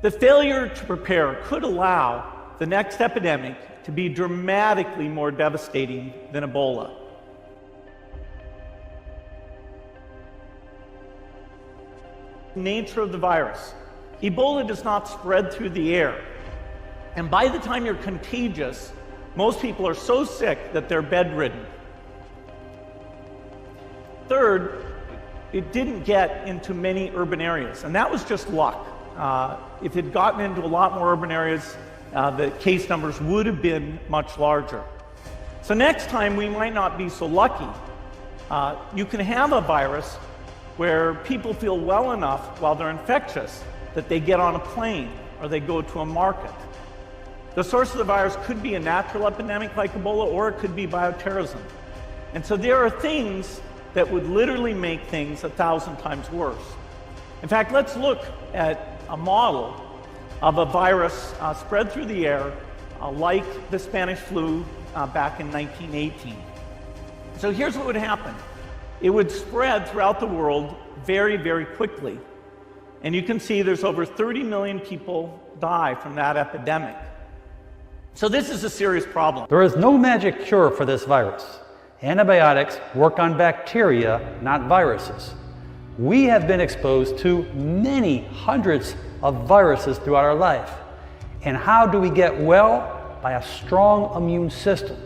The failure to prepare could allow the next epidemic to be dramatically more devastating than Ebola. Nature of the virus. Ebola does not spread through the air. And by the time you're contagious, most people are so sick that they're bedridden. Third, it didn't get into many urban areas, and that was just luck. If it had gotten into a lot more urban areas, the case numbers would have been much larger. So next time we might not be so lucky. You can have a virus where people feel well enough while they're infectious that they get on a plane or they go to a market. The source of the virus could be a natural epidemic like Ebola, or it could be bioterrorism. And so there are things that would literally make things 1,000 times worse. In fact, let's look at a model of a virus spread through the air like the Spanish flu back in 1918. So here's what would happen. It would spread throughout the world very, very quickly. And you can see there's over 30 million people die from that epidemic. So this is a serious problem. There is no magic cure for this virus. Antibiotics work on bacteria, not viruses. We have been exposed to many hundreds of viruses throughout our life. And how do we get well? By a strong immune system.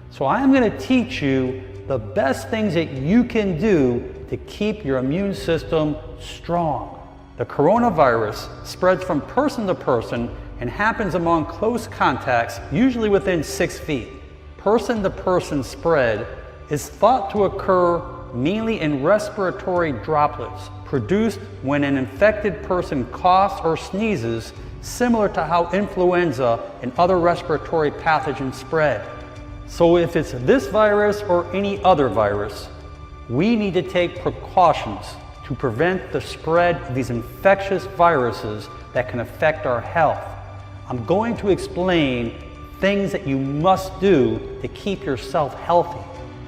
So I'm going to teach you the best things that you can do to keep your immune system strong. The coronavirus spreads from person to person and happens among close contacts, usually within 6 feet. Person-to-person spread is thought to occur mainly in respiratory droplets produced when an infected person coughs or sneezes, similar to how influenza and other respiratory pathogens spread. So if it's this virus or any other virus, we need to take precautions to prevent the spread of these infectious viruses that can affect our health. I'm going to explain things that you must do to keep yourself healthy.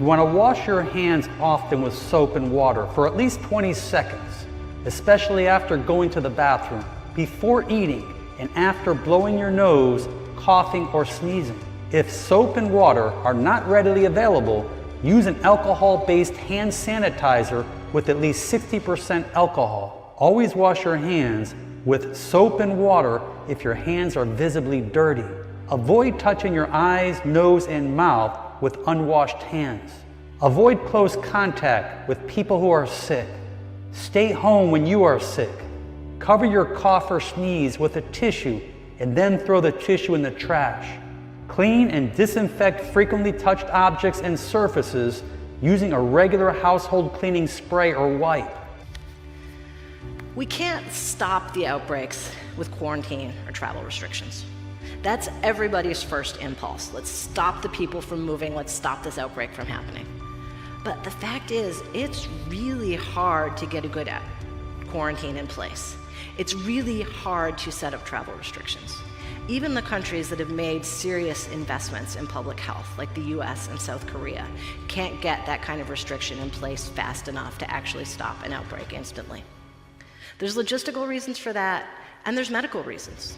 You want to wash your hands often with soap and water for at least 20 seconds, especially after going to the bathroom, before eating, and after blowing your nose, coughing, or sneezing. If soap and water are not readily available, use an alcohol-based hand sanitizer with at least 60% alcohol. Always wash your hands with soap and water if your hands are visibly dirty. Avoid touching your eyes, nose, and mouth with unwashed hands. Avoid close contact with people who are sick. Stay home when you are sick. Cover your cough or sneeze with a tissue and then throw the tissue in the trash. Clean and disinfect frequently touched objects and surfaces using a regular household cleaning spray or wipe. We can't stop the outbreaks with quarantine or travel restrictions. That's everybody's first impulse. Let's stop the people from moving. Let's stop this outbreak from happening. But the fact is, it's really hard to get a good quarantine in place. It's really hard to set up travel restrictions. Even the countries that have made serious investments in public health, like the US and South Korea, can't get that kind of restriction in place fast enough to actually stop an outbreak instantly. There's logistical reasons for that, and there's medical reasons.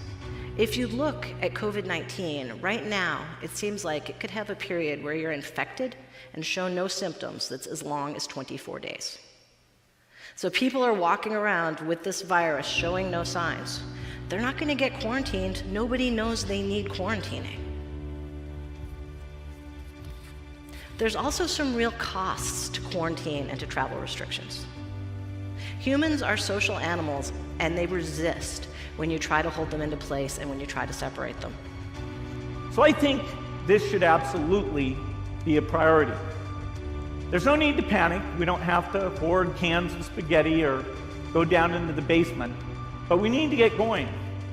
If you look at COVID-19, right now, it seems like it could have a period where you're infected and show no symptoms that's as long as 24 days. So people are walking around with this virus showing no signs. They're not going to get quarantined. Nobody knows they need quarantining. There's also some real costs to quarantine and to travel restrictions. Humans are social animals, and they resist when you try to hold them into place and when you try to separate them. So I think this should absolutely be a priority. There's no need to panic. We don't have to hoard cans of spaghetti or go down into the basement. But we need to get going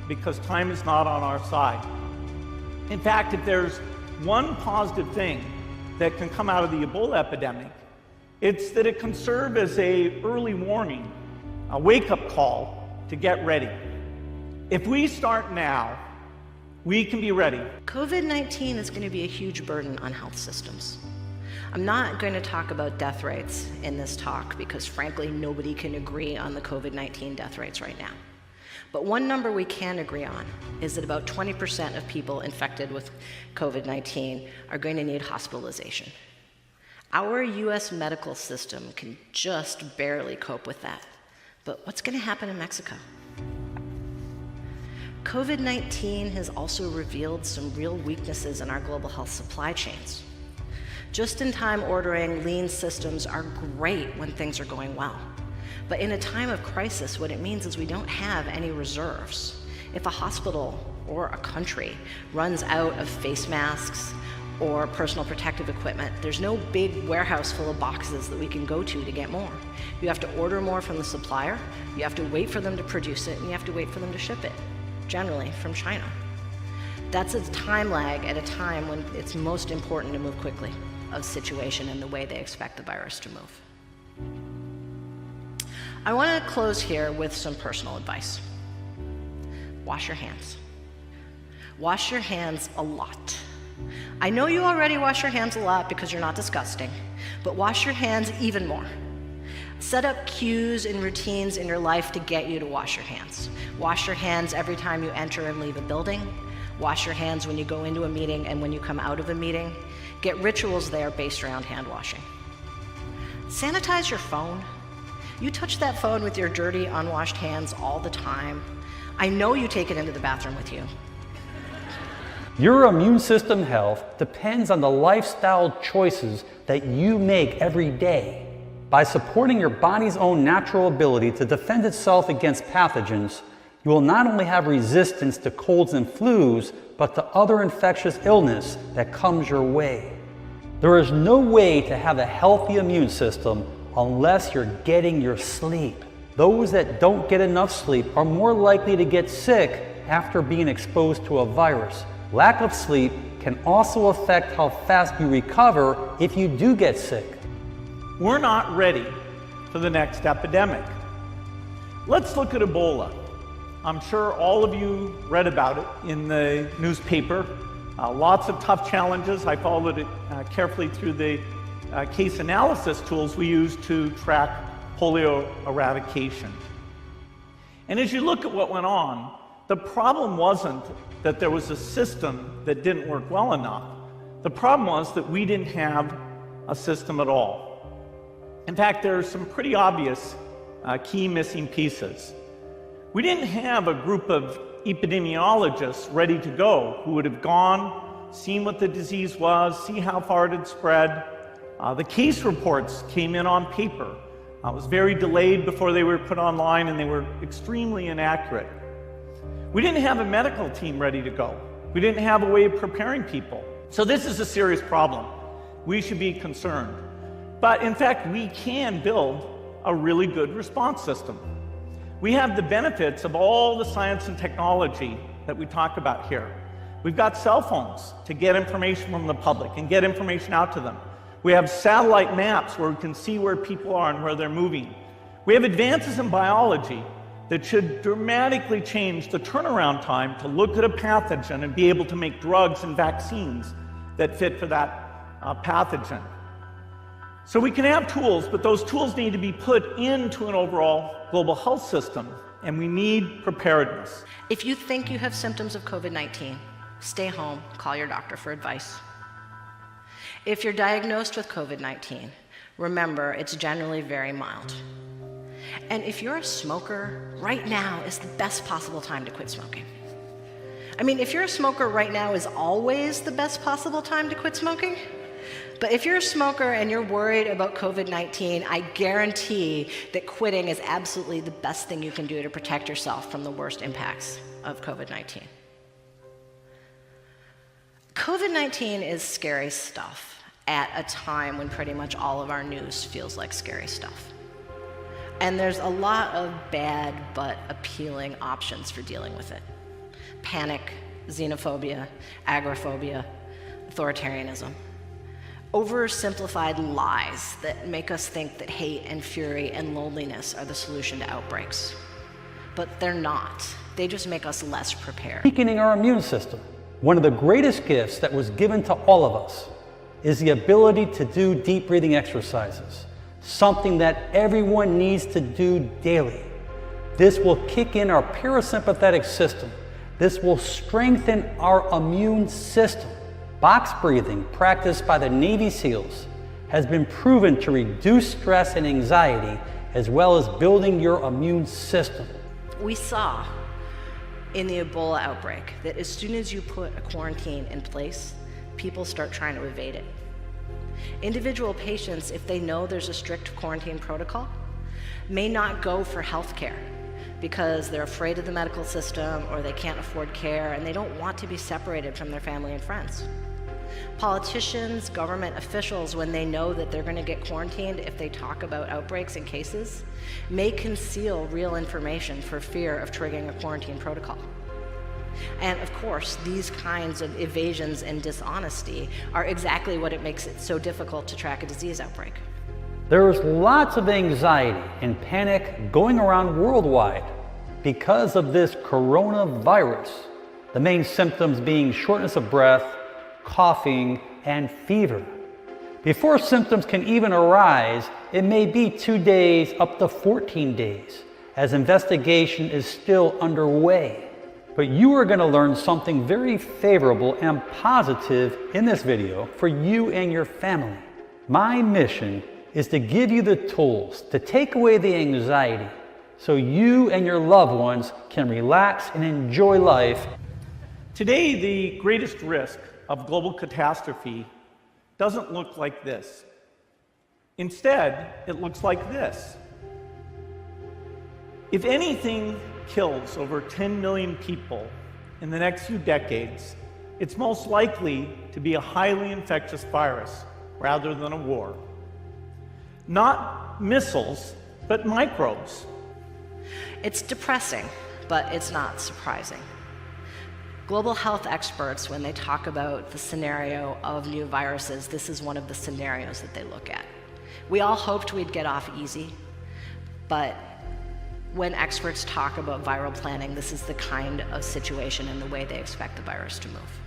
because time is not on our side. In fact, if there's one positive thing that can come out of the Ebola epidemic, it's that it can serve as an early warning, a wake-up call to get ready. If we start now, we can be ready. COVID-19 is going to be a huge burden on health systems. I'm not going to talk about death rates in this talk because frankly, nobody can agree on the COVID-19 death rates right now. But one number we can agree on is that about 20% of people infected with COVID-19 are going to need hospitalization. Our US medical system can just barely cope with that. But what's going to happen in Mexico? COVID-19 has also revealed some real weaknesses in our global health supply chains. Just-in-time ordering, lean systems are great when things are going well. But in a time of crisis, what it means is we don't have any reserves. If a hospital or a country runs out of face masks or personal protective equipment, there's no big warehouse full of boxes that we can go to get more. You have to order more from the supplier, you have to wait for them to produce it, and you have to wait for them to ship it, generally from China. That's a time lag at a time when it's most important to move quickly of situation and the way they expect the virus to move. I want to close here with some personal advice. Wash your hands. Wash your hands a lot. I know you already wash your hands a lot because you're not disgusting, but wash your hands even more. Set up cues and routines in your life to get you to wash your hands. Wash your hands every time you enter and leave a building. Wash your hands when you go into a meeting and when you come out of a meeting. Get rituals there based around hand washing. Sanitize your phone. You touch that phone with your dirty, unwashed hands all the time. I know you take it into the bathroom with you. Your immune system health depends on the lifestyle choices that you make every day. By supporting your body's own natural ability to defend itself against pathogens, you will not only have resistance to colds and flus, but to other infectious illness that comes your way. There is no way to have a healthy immune system unless you're getting your sleep. Those that don't get enough sleep are more likely to get sick after being exposed to a virus. Lack of sleep can also affect how fast you recover if you do get sick. We're not ready for the next epidemic. Let's look at Ebola. I'm sure all of you read about it in the newspaper. Lots of tough challenges. I followed it carefully through the case analysis tools we use to track polio eradication. And as you look at what went on, the problem wasn't that there was a system that didn't work well enough. The problem was that we didn't have a system at all. In fact, there are some pretty obvious key missing pieces. We didn't have a group of epidemiologists ready to go who would have gone, seen what the disease was, see how far it had spread. The case reports came in on paper. It was very delayed before they were put online, and they were extremely inaccurate. We didn't have a medical team ready to go. We didn't have a way of preparing people. So this is a serious problem. We should be concerned. But in fact, we can build a really good response system. We have the benefits of all the science and technology that we talk about here. We've got cell phones to get information from the public and get information out to them. We have satellite maps where we can see where people are and where they're moving. We have advances in biology that should dramatically change the turnaround time to look at a pathogen and be able to make drugs and vaccines that fit for that pathogen. So we can have tools, but those tools need to be put into an overall global health system, and we need preparedness. If you think you have symptoms of COVID-19, stay home, call your doctor for advice. If you're diagnosed with COVID-19, remember it's generally very mild. And if you're a smoker, right now is the best possible time to quit smoking. I mean, if you're a smoker, right now is always the best possible time to quit smoking. But if you're a smoker and you're worried about COVID-19, I guarantee that quitting is absolutely the best thing you can do to protect yourself from the worst impacts of COVID-19. COVID-19 is scary stuff at a time when pretty much all of our news feels like scary stuff. And there's a lot of bad but appealing options for dealing with it. Panic, xenophobia, agoraphobia, authoritarianism. Oversimplified lies that make us think that hate and fury and loneliness are the solution to outbreaks. But they're not. They just make us less prepared. Weakening our immune system. One of the greatest gifts that was given to all of us is the ability to do deep breathing exercises, something that everyone needs to do daily. This will kick in our parasympathetic system. This will strengthen our immune system. Box breathing, practiced by the Navy SEALs, has been proven to reduce stress and anxiety, as well as building your immune system. We saw in the Ebola outbreak that as soon as you put a quarantine in place, people start trying to evade it. Individual patients, if they know there's a strict quarantine protocol, may not go for health care because they're afraid of the medical system or they can't afford care and they don't want to be separated from their family and friends. Politicians, government officials, when they know that they're going to get quarantined if they talk about outbreaks and cases, may conceal real information for fear of triggering a quarantine protocol. And of course, these kinds of evasions and dishonesty are exactly what it makes it so difficult to track a disease outbreak. There is lots of anxiety and panic going around worldwide because of this coronavirus. The main symptoms being shortness of breath, coughing, and fever. Before symptoms can even arise, it may be 2 days up to 14 days, as investigation is still underway. But you are going to learn something very favorable and positive in this video for you and your family. My mission is to give you the tools to take away the anxiety so you and your loved ones can relax and enjoy life. Today, the greatest risk of global catastrophe doesn't look like this. Instead, it looks like this. If anything kills over 10 million people in the next few decades, it's most likely to be a highly infectious virus rather than a war. Not missiles, but microbes. It's depressing, but it's not surprising. Global health experts, when they talk about the scenario of new viruses, this is one of the scenarios that they look at. We all hoped we'd get off easy, but when experts talk about viral planning, this is the kind of situation and the way they expect the virus to move.